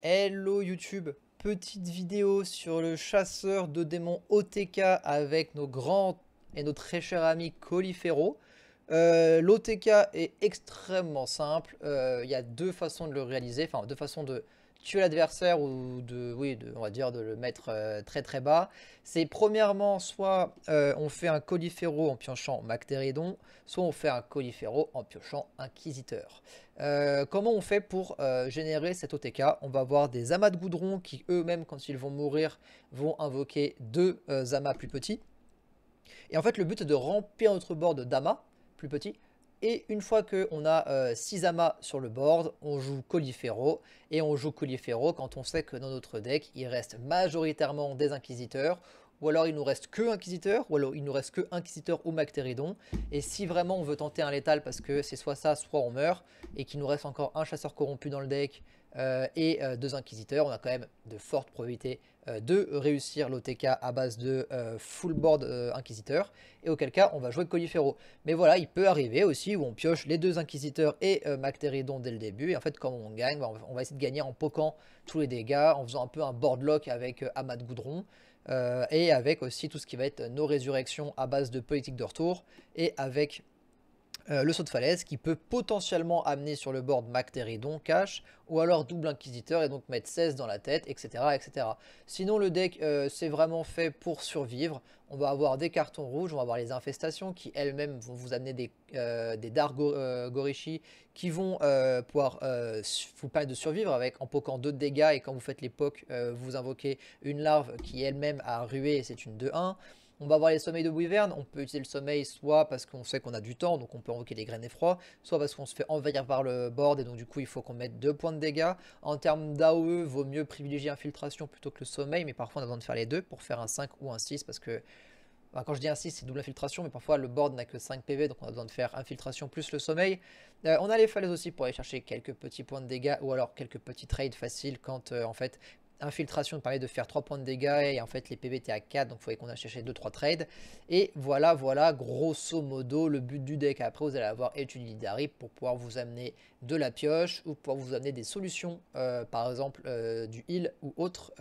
Hello YouTube, petite vidéo sur le chasseur de démons OTK avec nos grands et nos très chers amis Colifero. L'OTK est extrêmement simple, il y a deux façons de le réaliser, enfin deux façons de tuer l'adversaire ou de, oui, on va dire de le mettre très très bas. C'est premièrement soit on fait un Colifero en piochant Mactéridon, soit on fait un Colifero en piochant Inquisiteur. Comment on fait pour générer cet OTK? On va avoir des amas de goudron qui eux-mêmes, quand ils vont mourir, vont invoquer deux amas plus petits. Et en fait, le but est de remplir notre board d'amas plus petits. Et une fois qu'on a 6 amas sur le board, on joue Colifero. Et on joue Colifero quand on sait que dans notre deck, il reste majoritairement des Inquisiteurs. Ou alors il nous reste que Inquisiteur, ou alors il nous reste que Inquisiteur ou Mactéridon. Et si vraiment on veut tenter un létal parce que c'est soit ça, soit on meurt, et qu'il nous reste encore un chasseur corrompu dans le deck et deux Inquisiteurs, on a quand même de fortes probabilités de réussir l'OTK à base de full board Inquisiteur. Et auquel cas on va jouer Colifero. Mais voilà, il peut arriver aussi où on pioche les deux Inquisiteurs et Mactéridon dès le début. Et en fait, comme on gagne, on va essayer de gagner en poquant tous les dégâts, en faisant un peu un board lock avec Amas de Goudron. Et avec aussi tout ce qui va être nos résurrections à base de politique de retour. Et avec le saut de falaise qui peut potentiellement amener sur le board Mactéridon cash ou alors double inquisiteur et donc mettre 16 dans la tête, etc. etc. Sinon le deck c'est vraiment fait pour survivre. On va avoir des cartons rouges, on va avoir les infestations qui elles-mêmes vont vous amener des Dark Gorishi qui vont pouvoir vous permettre de survivre avec en poquant 2 de dégâts et quand vous faites les pocs vous invoquez une larve qui elle-même a rué et c'est une 2-1. On va avoir les sommeils de Wyvern, on peut utiliser le sommeil soit parce qu'on sait qu'on a du temps, donc on peut invoquer des graines d'effroi, soit parce qu'on se fait envahir par le board et donc du coup il faut qu'on mette 2 points de dégâts. En termes d'AOE, vaut mieux privilégier infiltration plutôt que le sommeil, mais parfois on a besoin de faire les deux pour faire un 5 ou un 6 parce que quand je dis un 6 c'est double infiltration, mais parfois le board n'a que 5 PV, donc on a besoin de faire infiltration plus le sommeil. On a les falaises aussi pour aller chercher quelques petits points de dégâts, ou alors quelques petits trades faciles quand en fait infiltration permet de faire 3 points de dégâts, et en fait les PV étaient à 4, donc il fallait qu'on aille chercher 2-3 trades. Et voilà, voilà, grosso modo, le but du deck. Après vous allez avoir étudié d'Ari pour pouvoir vous amener de la pioche, ou pouvoir vous amener des solutions, par exemple du heal ou autre.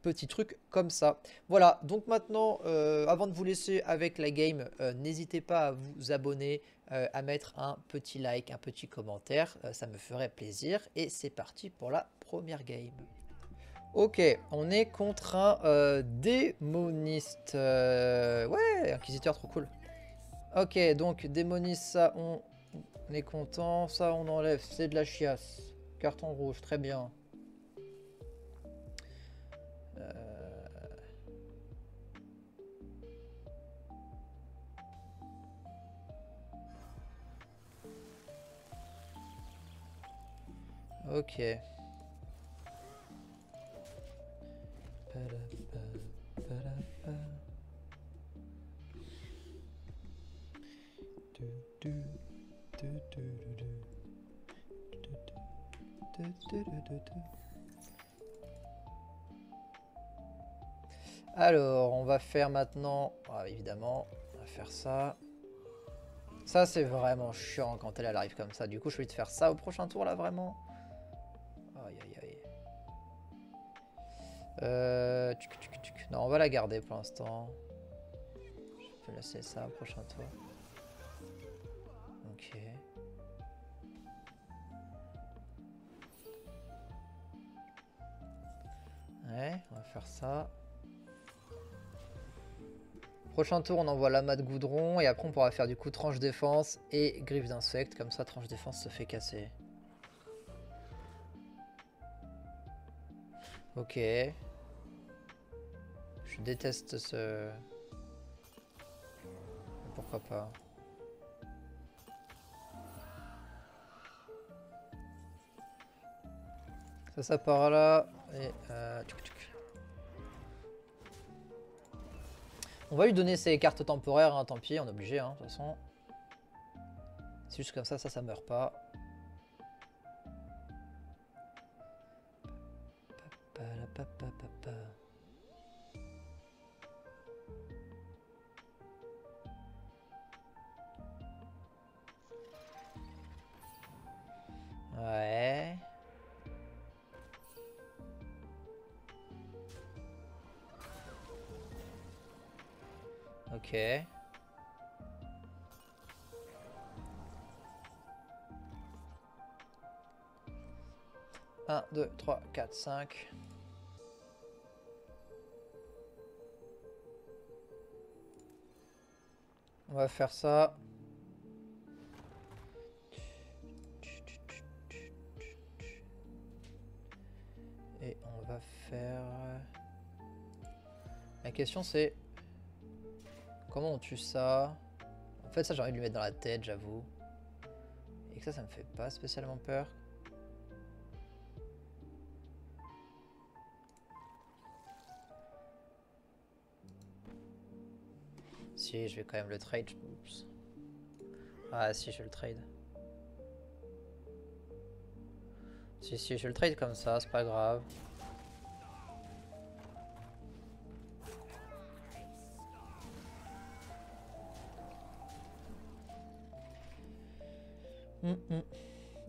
Petit truc comme ça. Voilà, donc maintenant, avant de vous laisser avec la game, n'hésitez pas à vous abonner, à mettre un petit like, un petit commentaire, ça me ferait plaisir. Et c'est parti pour la première game. Ok, on est contre un démoniste. Ouais, inquisiteur, trop cool. Ok, donc démoniste, ça on est content, ça on enlève, c'est de la chiasse. Carton rouge, très bien. Ok. Alors, on va faire maintenant... Ah, évidemment, on va faire ça. Ça, c'est vraiment chiant quand elle arrive comme ça. Du coup, je vais te faire ça au prochain tour, là, vraiment. Aïe, aïe, aïe. Non, on va la garder pour l'instant. Je peux laisser ça au prochain tour. Ok. Ouais, on va faire ça. Prochain tour, on envoie l'amas de goudron et après on pourra faire du coup tranche défense et griffe d'insectes. Comme ça, tranche défense se fait casser. Ok. Je déteste ce... Pourquoi pas. Ça part là. Et on va lui donner ses cartes temporaires, hein, tant pis, on est obligé, hein, de toute façon. C'est juste comme ça meurt pas. Ouais. Ok. 1, 2, 3, 4, 5. On va faire ça. Et on va faire... La question c'est... Comment on tue ça? En fait ça j'ai envie de lui mettre dans la tête, j'avoue. Et que ça me fait pas spécialement peur. Si, je vais quand même le trade. Oups. Ah si, je vais le trade. Si, je le trade comme ça, c'est pas grave.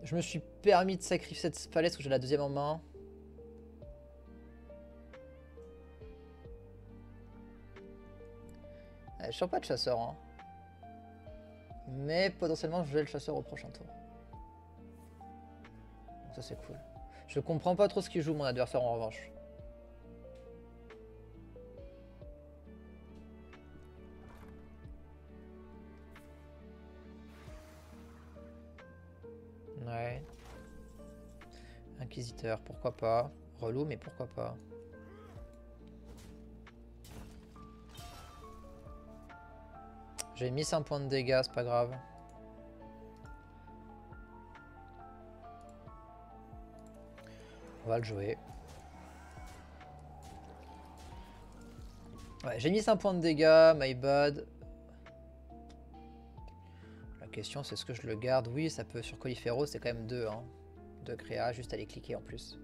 Je me suis permis de sacrifier cette falaise parce que j'ai la deuxième en main. Je sors pas de chasseur, hein. Mais potentiellement, je vais le chasseur au prochain tour. Donc ça, c'est cool. Je comprends pas trop ce qu'il joue, mon adversaire, en revanche. Ouais. Inquisiteur, pourquoi pas. Relou, mais pourquoi pas. J'ai mis 5 points de dégâts, c'est pas grave. On va le jouer. Ouais, j'ai mis 5 points de dégâts, my bad. La question c'est est-ce que je le garde? Oui, ça peut. Sur Colifero, c'est quand même 2. Hein. 2 créa, juste à les cliquer en plus.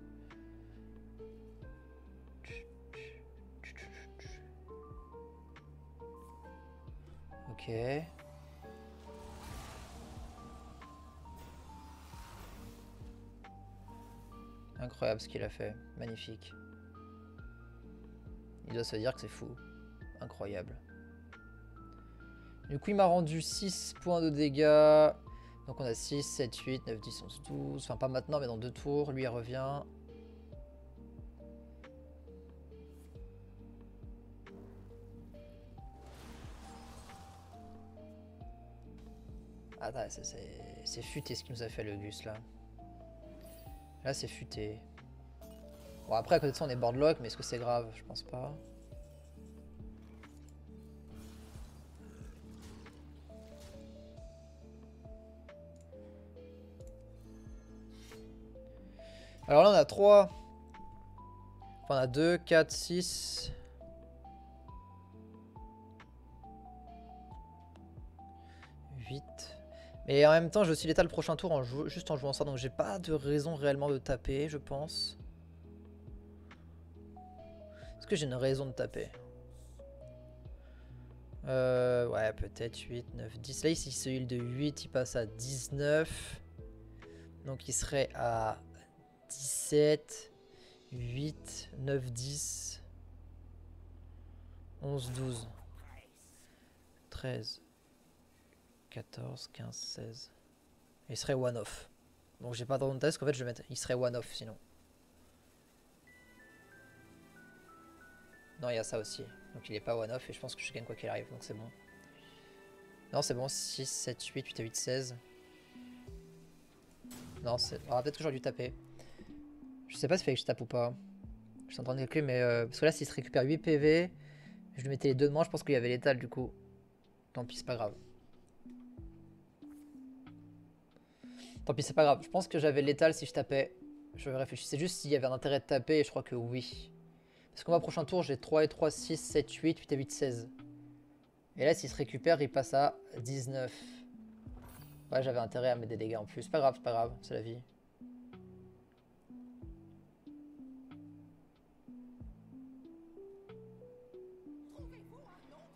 Ok. Incroyable ce qu'il a fait. Magnifique. Il doit se dire que c'est fou. Incroyable. Du coup, il m'a rendu 6 points de dégâts. Donc on a 6, 7, 8, 9, 10, 11, 12. Enfin, pas maintenant, mais dans 2 tours. Lui, il revient. Ah, c'est futé ce qu'il nous a fait, le Gus, là. Là, c'est futé. Bon, après, à côté de ça, on est boardlock, mais est-ce que c'est grave? Je pense pas. Alors là, on a 3. Enfin, on a 2, 4, 6. 8. Mais en même temps, j'ai aussi l'état le prochain tour juste en jouant ça. Donc j'ai pas de raison réellement de taper, je pense. Est-ce que j'ai une raison de taper? Ouais, peut-être 8, 9, 10. Là, ici, ce heal de 8, il passe à 19. Donc il serait à 17, 8, 9, 10, 11, 12, 13, 14, 15, 16. Il serait one-off. Donc j'ai pas de test qu'en fait je vais mettre. Il serait one-off sinon. Non, il y a ça aussi. Donc il est pas one-off et je pense que je gagne quoi qu'il arrive. Donc c'est bon. Non, c'est bon. 6, 7, 8, 8 à 8, 16. Non, c'est. Ah, peut-être que j'aurais dû taper. Je sais pas s'il fallait que je tape ou pas. Je suis en train de calculer, mais. Parce que là, s'il se récupère 8 PV, je lui mettais les deux de manche. Je pense qu'il y avait l'étal du coup. Tant pis, c'est pas grave. Tant pis, c'est pas grave. Je pense que j'avais l'étal si je tapais. Je réfléchissais juste s'il y avait un intérêt de taper et je crois que oui. Parce que moi, prochain tour, j'ai 3 et 3, 6, 7, 8, 8 et 8, 16. Et là, s'il se récupère, il passe à 19. Ouais, j'avais intérêt à mettre des dégâts en plus. C'est pas grave, c'est la vie.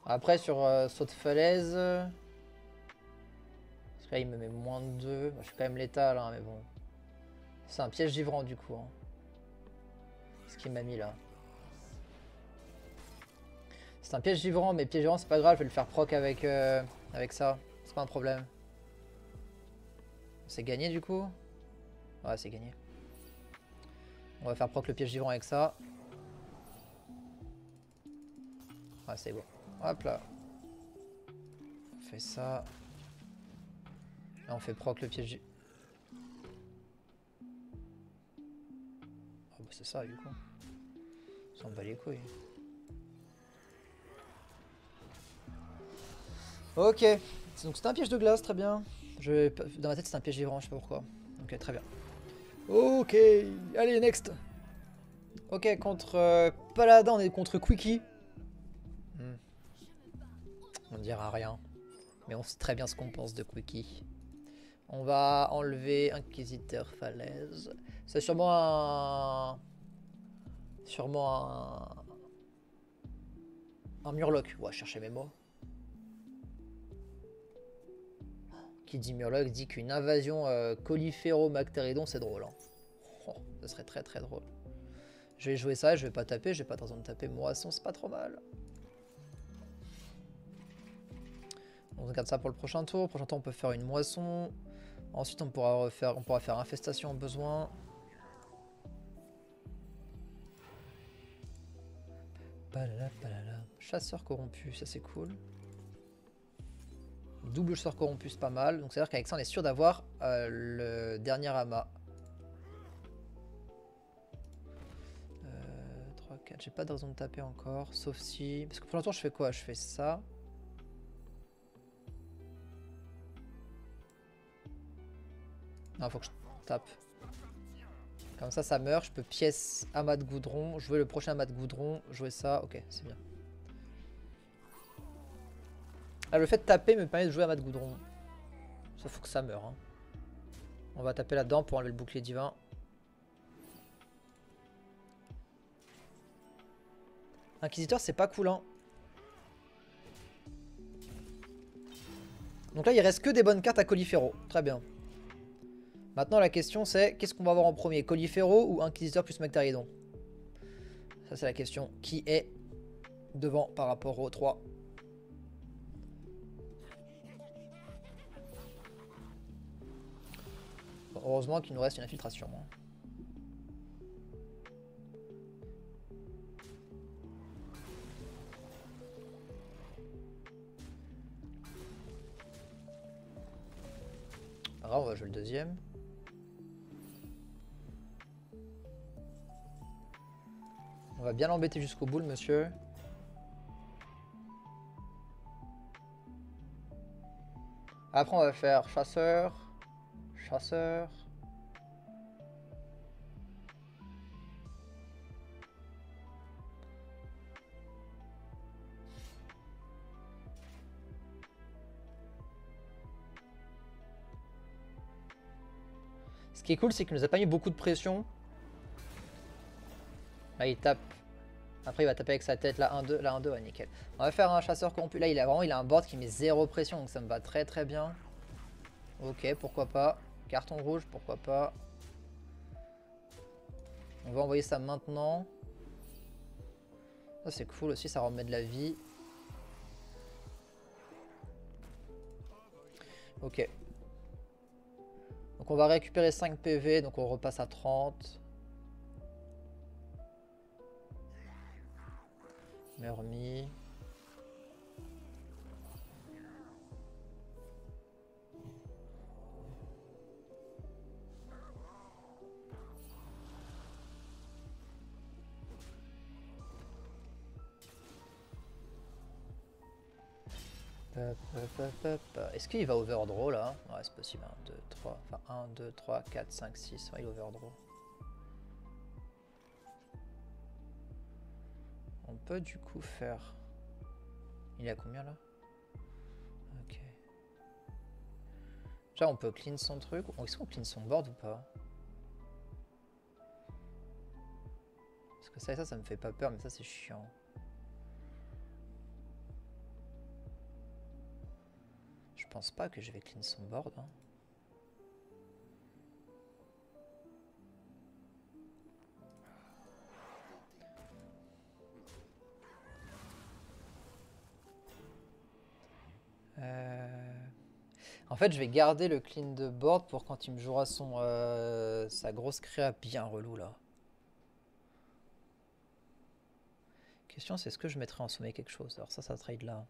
Après, sur saut de falaise. Parce que là, il me met moins de 2. Moi, je suis quand même létal, hein, mais bon. C'est un piège givrant, du coup. Hein. Ce qu'il m'a mis là. C'est un piège givrant, mais piège givrant c'est pas grave, je vais le faire proc avec ça. C'est pas un problème. C'est gagné du coup? Ouais, c'est gagné. On va faire proc le piège givrant avec ça. Ouais, c'est bon. Hop là. On fait ça. Là, on fait proc le piège givrant. Oh, bah c'est ça du coup. Ça me bat les couilles. Ok. Donc c'était un piège de glace, très bien. Dans ma tête c'est un piège givrant, je sais pas pourquoi. Ok, très bien. Ok, allez, next. Ok, contre Paladin, on est contre Quickie. On ne dira rien. Mais on sait très bien ce qu'on pense de Quickie. On va enlever Inquisiteur Falaise. C'est sûrement un... Un Murloc. Ouais, chercher mes mots. Qui dit Murloc dit qu'une invasion Colifero-Mactéridon, c'est drôle. Hein. Oh, ça serait très très drôle. Je vais jouer ça, je vais pas taper, j'ai pas de raison de taper Moisson, c'est pas trop mal. On regarde ça pour le prochain tour. Prochain tour, on peut faire une moisson. Ensuite, on pourra faire infestation au besoin. Chasseur corrompu, ça c'est cool. Double chasseur corrompu, c'est pas mal. Donc c'est-à-dire qu'avec ça, on est sûr d'avoir le dernier amas. 3, 4, j'ai pas de raison de taper encore. Sauf si... Parce que pour l'instant, je fais quoi? Je fais ça. Non, faut que je tape. Comme ça meurt. Je peux pièce amas de goudron. Jouer le prochain amas de goudron. Jouer ça. Ok, c'est bien. Ah, le fait de taper me permet de jouer amas de goudron. Ça faut que ça meure. Hein. On va taper là-dedans pour enlever le bouclier divin. Inquisiteur, c'est pas cool, hein. Donc là, il reste que des bonnes cartes à Colifero. Très bien. Maintenant, la question c'est, qu'est-ce qu'on va avoir en premier? Colifero ou Inquisiteur plus Mactéridon? Ça, c'est la question. Qui est devant par rapport aux 3? Bon, heureusement qu'il nous reste une infiltration. Hein. Pas grave, on va jouer le deuxième. On va bien l'embêter jusqu'au bout, le monsieur. Après, on va faire chasseur. Chasseur. Ce qui est cool, c'est qu'il nous a pas mis beaucoup de pression. Là, il tape. Après, il va taper avec sa tête. Là, 1-2. Là, 1-2. Ouais, nickel. On va faire un chasseur corrompu. Là, il a un board qui met 0 pression. Donc, ça me va très très bien. Ok, pourquoi pas. Carton rouge, pourquoi pas. On va envoyer ça maintenant. Ça, c'est cool aussi. Ça remet de la vie. Ok. Donc, on va récupérer 5 PV. Donc, on repasse à 30. Mermi. Est-ce qu'il va overdraw là? Ouais, c'est possible. 1, 2, 3. Enfin, 1, 2, 3, 4, 5, 6. Ouais, il overdraw. On peut du coup faire... Il est à combien là? Ok. Déjà, on peut clean son truc. Est-ce qu'on clean son board ou pas? Parce que ça me fait pas peur, mais ça c'est chiant. Je pense pas que je vais clean son board. Hein. En fait, je vais garder le clean de board pour quand il me jouera sa grosse créa bien relou là. Question, c'est est-ce que je mettrai en sommet quelque chose? Alors ça trade là.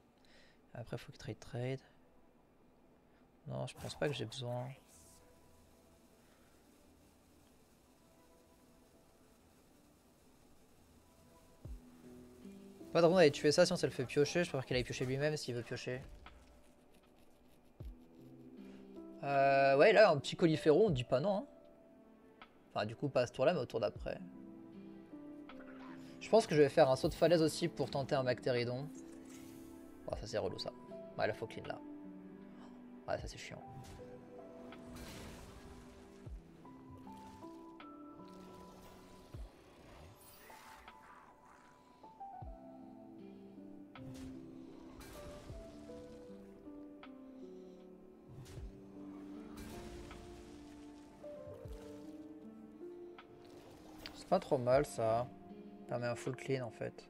Après, il faut que trade. Non, je pense pas que j'ai besoin. Pas de raison d'aller tuer ça si on se le fait piocher. Je préfère qu'il aille piocher lui-même s'il veut piocher. Ouais, là, un petit Colifero, on dit pas non. Hein. Enfin, du coup, pas à ce tour-là, mais au tour d'après. Je pense que je vais faire un saut de falaise aussi pour tenter un Bactéridon. Oh, ça c'est relou ça. Ouais, la faut clean là. Ouais, ça c'est chiant. C'est pas trop mal ça. Ça permet un full clean en fait.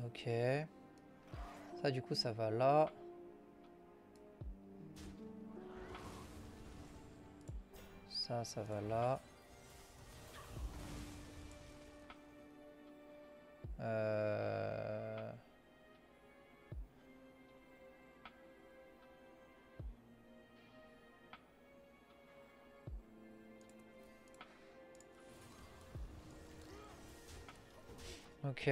Ok. Ça du coup ça va là. Ça va là. Ok.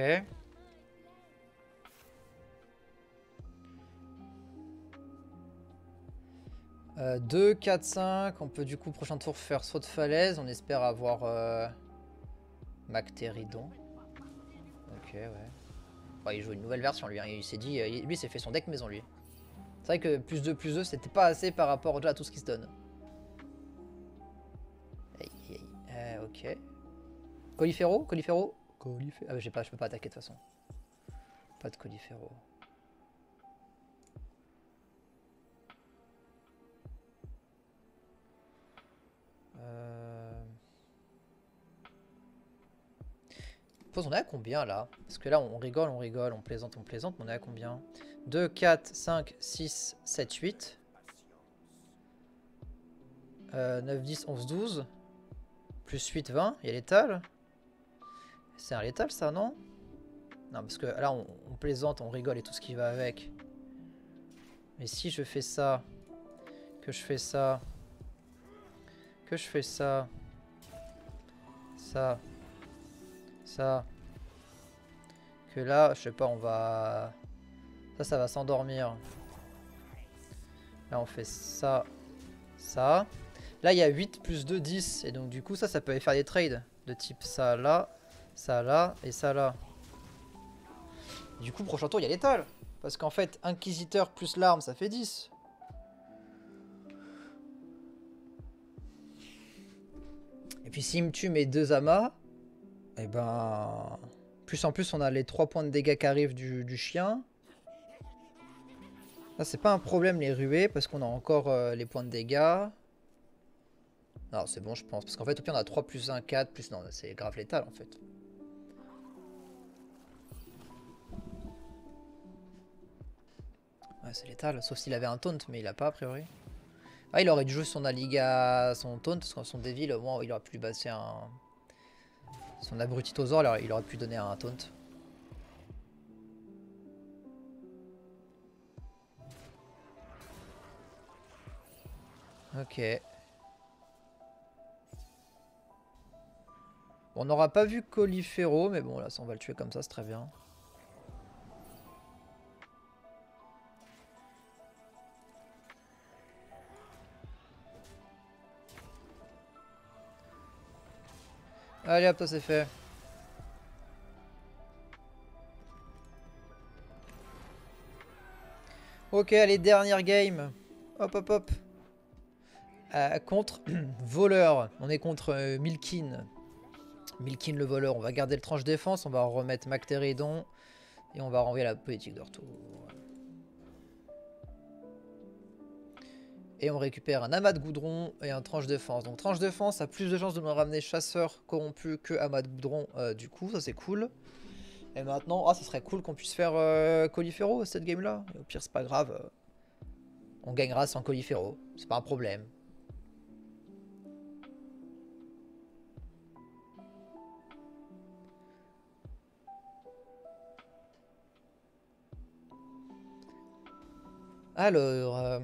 2, 4, 5. On peut du coup prochain tour faire saut de falaise. On espère avoir Bactéridon. Ok, ouais. Ouais, il joue une nouvelle version lui. Hein. Il s'est dit, lui s'est fait son deck maison lui. C'est vrai que +2/+2 c'était pas assez par rapport déjà à tout ce qui se donne. Ok. Colifero. Ah bah je peux pas attaquer de toute façon. Pas de Colifero. On est à combien là? Parce que là on rigole, on plaisante, mais on est à combien? 2, 4, 5, 6, 7, 8. 9, 10, 11, 12. Plus 8, 20. Il y a l'étal. C'est un létal ça, non? Non, parce que là on plaisante, on rigole et tout ce qui va avec. Mais si je fais ça, que je fais ça, que je fais ça, ça, que là, je sais pas, on va... Ça va s'endormir. Là on fait ça, ça. Là il y a 8 plus 2, 10. Et donc du coup ça peut faire des trades. De type ça là et ça là. Du coup prochain tour il y a l'étal. Parce qu'en fait Inquisiteur plus l'arme ça fait 10. Et puis s'il me tue mes 2 amas, et ben... Plus en plus on a les 3 points de dégâts qui arrivent du chien. Là c'est pas un problème les ruées parce qu'on a encore les points de dégâts. Non c'est bon je pense. Parce qu'en fait au pire on a 3 plus 1, 4 plus... Non c'est grave létal en fait. Ouais c'est létal. Sauf s'il avait un taunt mais il a pas a priori. Ah il aurait dû jouer son Aliga, son taunt. Parce que son Devil au moins il aurait pu lui passer un... Son Abrutitosaur alors il aurait pu donner un taunt. Ok. Bon, on n'aura pas vu Colifero, mais bon là ça on va le tuer comme ça, c'est très bien. Allez hop, ça c'est fait. Ok, allez, dernière game. Hop hop hop. Contre voleur. On est contre Milkin. Milkin le voleur. On va garder le tranche défense. On va remettre Bactéridon. Et on va renvoyer la politique de retour. Et on récupère un amas de goudron et un tranche défense. Donc tranche défense a plus de chances de me ramener chasseur corrompu que amas de goudron. Du coup, ça c'est cool. Et maintenant, ah, ça serait cool qu'on puisse faire Colifero cette game là. Et au pire, c'est pas grave. On gagnera sans Colifero. C'est pas un problème. Alors...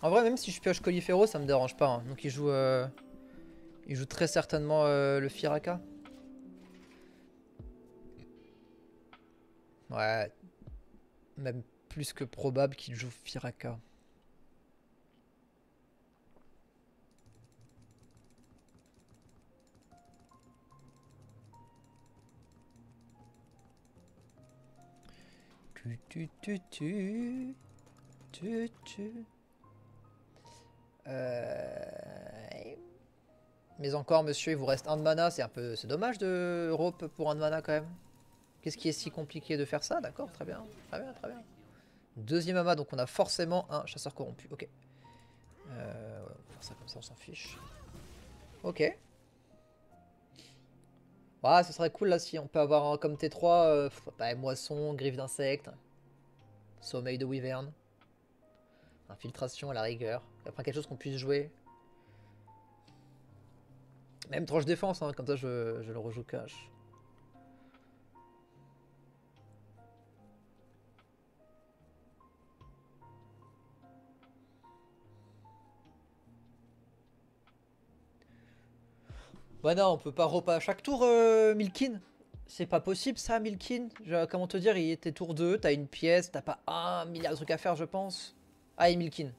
En vrai, même si je pioche Colifero, ça me dérange pas. Hein. Donc il joue très certainement le Firaka. Ouais. Même plus que probable qu'il joue Firaka. Mais encore, monsieur, il vous reste un de mana. C'est dommage de rope pour un de mana quand même. Qu'est-ce qui est si compliqué de faire ça? D'accord, très bien, très bien, très bien. Deuxième amas, donc on a forcément un chasseur corrompu. Ok. Ouais, on va faire ça comme ça, on s'en fiche. Ok. Ah, ce serait cool là si on peut avoir un comme T3, moisson, griffe d'insectes, sommeil de wyvern, infiltration à la rigueur. Et après quelque chose qu'on puisse jouer. Même tranche défense, hein, comme ça je le rejoue cash. Bah non, on peut pas repas à chaque tour, Milkin. C'est pas possible ça, Milkin. Comment te dire, il était tour 2, t'as une pièce, t'as pas un milliard de trucs à faire, je pense. Allez, Milkin.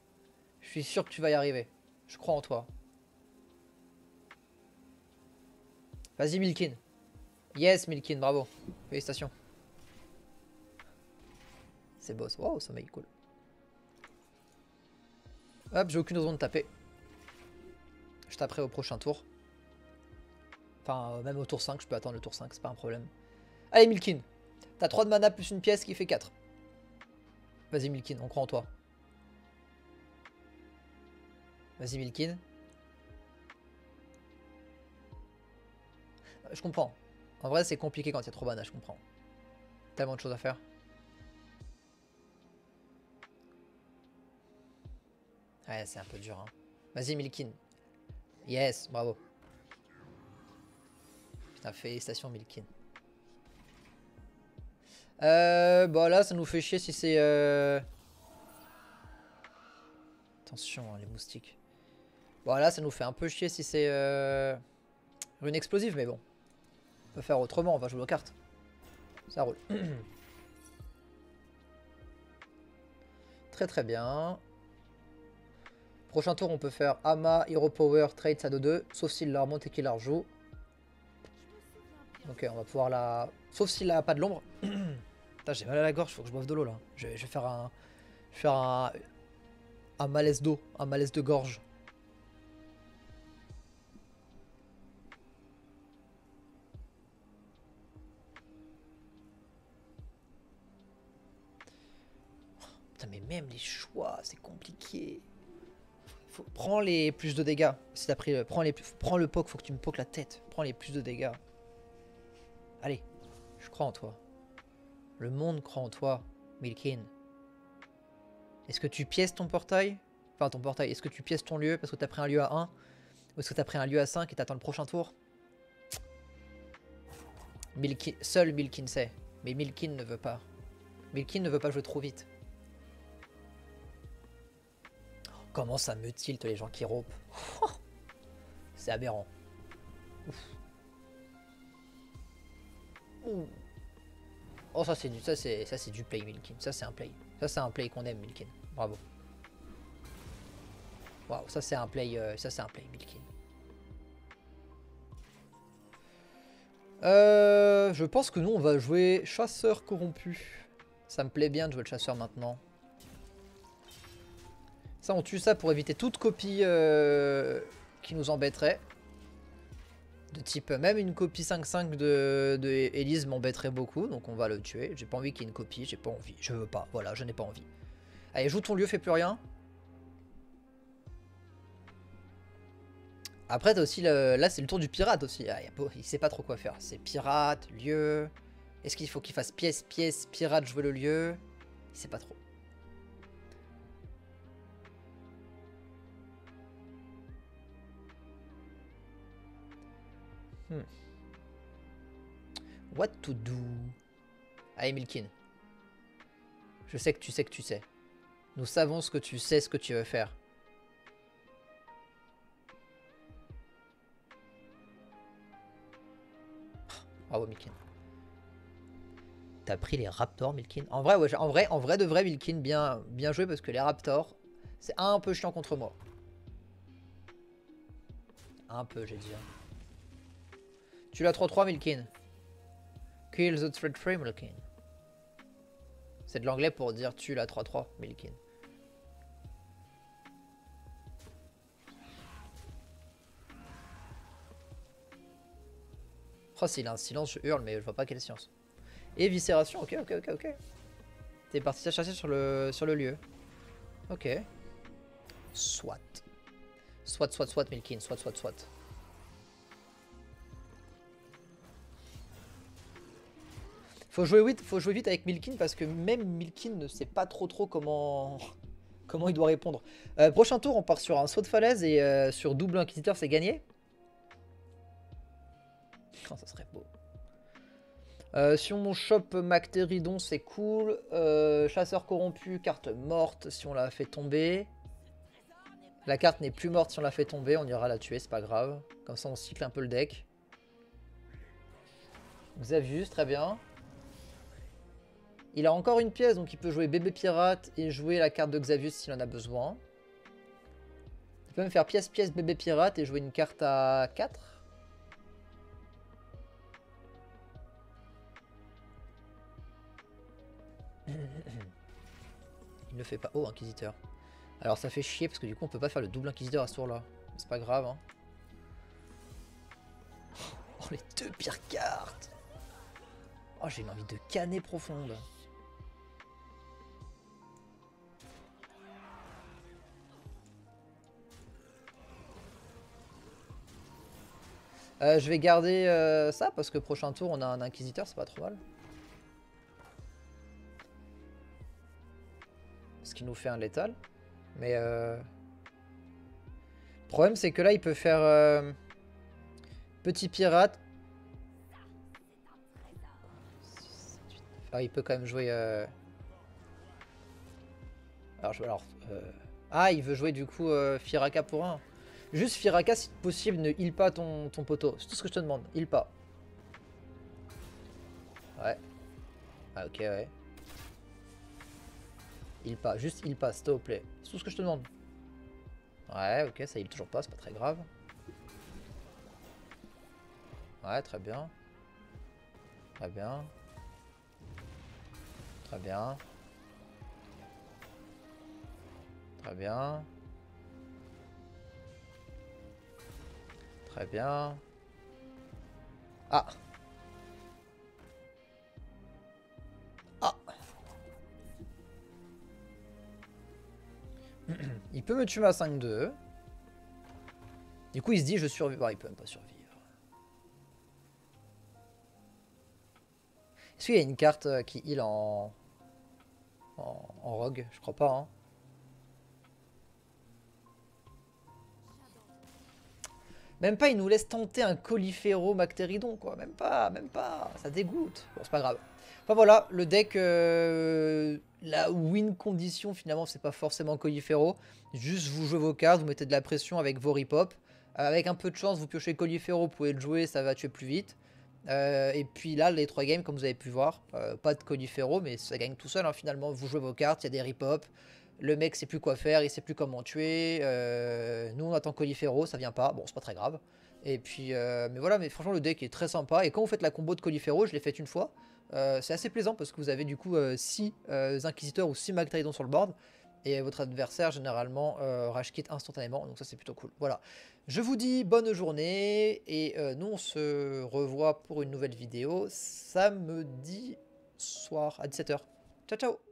Je suis sûr que tu vas y arriver. Je crois en toi. Vas-y, Milkin. Yes, Milkin, bravo. Félicitations. C'est beau. Wow, sommeil, cool. Hop, j'ai aucune raison de taper. Je taperai au prochain tour. Enfin, même au tour 5, je peux attendre le tour 5, c'est pas un problème. Allez, Milkin. T'as 3 de mana plus une pièce qui fait 4. Vas-y, Milkin, on croit en toi. Vas-y, Milkin. Je comprends. En vrai, c'est compliqué quand il y a trop de mana, je comprends. Tellement de choses à faire. Ouais, c'est un peu dur. Hein. Vas-y, Milkin. Yes, bravo. Putain, félicitations, Milkin. Bon, là, ça nous fait chier si c'est... Attention, hein, les moustiques. Bon, là, ça nous fait un peu chier si c'est... Rune explosive, mais bon. On peut faire autrement, on va jouer aux cartes. Ça roule. Très très bien. Prochain tour, on peut faire Ama, Hero Power, Trade, Sado 2. Sauf s'il la remonte et qu'il la rejoue. Ok, on va pouvoir la... Sauf s'il a pas de l'ombre. Putain, j'ai mal à la gorge, faut que je boive de l'eau là. Je vais faire un... un malaise d'eau, un malaise de gorge. Putain, mais même les choix, c'est compliqué. Prends les plus de dégâts. Si t'as pris prends le poke, faut que tu me pokes la tête. Prends les plus de dégâts. Allez, je crois en toi. Le monde croit en toi, Milkin. Est-ce que tu pièces ton portail? Enfin, ton portail. Est-ce que tu pièces ton lieu parce que t'as pris un lieu à 1? Ou est-ce que t'as pris un lieu à 5 et t'attends le prochain tour? Seul Milkin sait. Mais Milkin ne veut pas. Milkin ne veut pas jouer trop vite. Comment ça me tilte les gens qui roupent. C'est aberrant. Ouf. Ouh. Oh ça c'est du play Milkin. Ça c'est un play. Ça c'est un play qu'on aime Milkin. Bravo. Waouh, ça c'est un play Milkin. Je pense que nous on va jouer chasseur corrompu. Ça me plaît bien de jouer le chasseur maintenant. Ça on tue ça pour éviter toute copie qui nous embêterait. De type, même une copie 5-5 de Elise m'embêterait beaucoup, donc on va le tuer. J'ai pas envie qu'il y ait une copie, j'ai pas envie, je veux pas, voilà, je n'ai pas envie. Allez, joue ton lieu, fais plus rien. Après, t'as aussi là, c'est le tour du pirate aussi. Ah, il sait pas trop quoi faire. C'est pirate, lieu. Est-ce qu'il faut qu'il fasse pièce, pièce, pirate, jouer le lieu? Il sait pas trop. What to do? Allez, Milkin. Je sais que tu sais que tu sais. Nous savons ce que tu sais, ce que tu veux faire. Bravo, Milkin. T'as pris les Raptors, Milkin. En vrai, ouais, en vrai de vrai, Milkin, bien joué parce que les Raptors, c'est un peu chiant contre moi. Un peu, j'ai dit. Tu l'as 3-3, Milkin. Kill the threat frame, Milkin. C'est de l'anglais pour dire tu l'as 3-3, Milkin. Oh, s'il a un silence, je hurle, mais je vois pas quelle science. Et viscération, ok. T'es parti à chercher sur le lieu. Ok. Soit, Milkin, soit. Faut jouer vite avec Milkin parce que même Milkin ne sait pas trop comment il doit répondre. Prochain tour, on part sur un saut de falaise et sur double inquisiteur, c'est gagné. Oh, ça serait beau. Si on chope Mactéridon, c'est cool. Chasseur corrompu, carte morte si on la fait tomber. La carte n'est plus morte si on la fait tomber, on ira la tuer, c'est pas grave. Comme ça, on cycle un peu le deck. Xavius, très bien. Il a encore une pièce, donc il peut jouer bébé pirate et jouer la carte de Xavius s'il en a besoin. Il peut même faire pièce, bébé pirate et jouer une carte à 4. Il ne fait pas. Oh, inquisiteur. Alors ça fait chier parce que du coup on peut pas faire le double inquisiteur à ce tour là. C'est pas grave, hein. Oh, les deux pires cartes. Oh, j'ai une envie de canner profonde. Je vais garder ça parce que prochain tour on a un inquisiteur, c'est pas trop mal. Ce qui nous fait un létal. Mais le problème c'est que là il peut faire petit pirate. Ah, il peut quand même jouer... Ah, il veut jouer du coup Firaka pour 1. Juste Firaka, si possible, ne heal pas ton poteau. C'est tout ce que je te demande. Heal pas. Ouais. Ah, ok, ouais. Heal pas. Juste heal pas, s'il te plaît. C'est tout ce que je te demande. Ouais, ok, ça heal toujours pas, c'est pas très grave. Ouais, très bien. Très bien. Très bien. Très bien. Très bien. Ah. Ah. Il peut me tuer à 5-2. Du coup, il se dit je survis. Ah, il peut même pas survivre. Est-ce qu'il y a une carte qui heal en rogue? Je crois pas, hein. Même pas, il nous laisse tenter un Colifero Mactéridon, quoi. Même pas. Ça dégoûte. Bon, c'est pas grave. Enfin voilà, le deck, la win condition, finalement, c'est pas forcément Colifero. Juste, vous jouez vos cartes, vous mettez de la pression avec vos ripop. Avec un peu de chance, vous piochez Colifero, vous pouvez le jouer, ça va tuer plus vite. Et puis là, les 3 games, comme vous avez pu voir, pas de Colifero, mais ça gagne tout seul, hein, finalement. Vous jouez vos cartes, il y a des ripop. Le mec sait plus quoi faire, il sait plus comment tuer. Nous on attend Colifero, ça vient pas. Bon, c'est pas très grave. Et puis, mais voilà, mais franchement le deck est très sympa. Et quand vous faites la combo de Colifero, je l'ai faite une fois. C'est assez plaisant parce que vous avez du coup 6 inquisiteurs ou 6 Magtridon sur le board. Et votre adversaire généralement rage quit instantanément. Donc ça c'est plutôt cool. Voilà. Je vous dis bonne journée. Et nous on se revoit pour une nouvelle vidéo samedi soir à 17 h. Ciao ciao.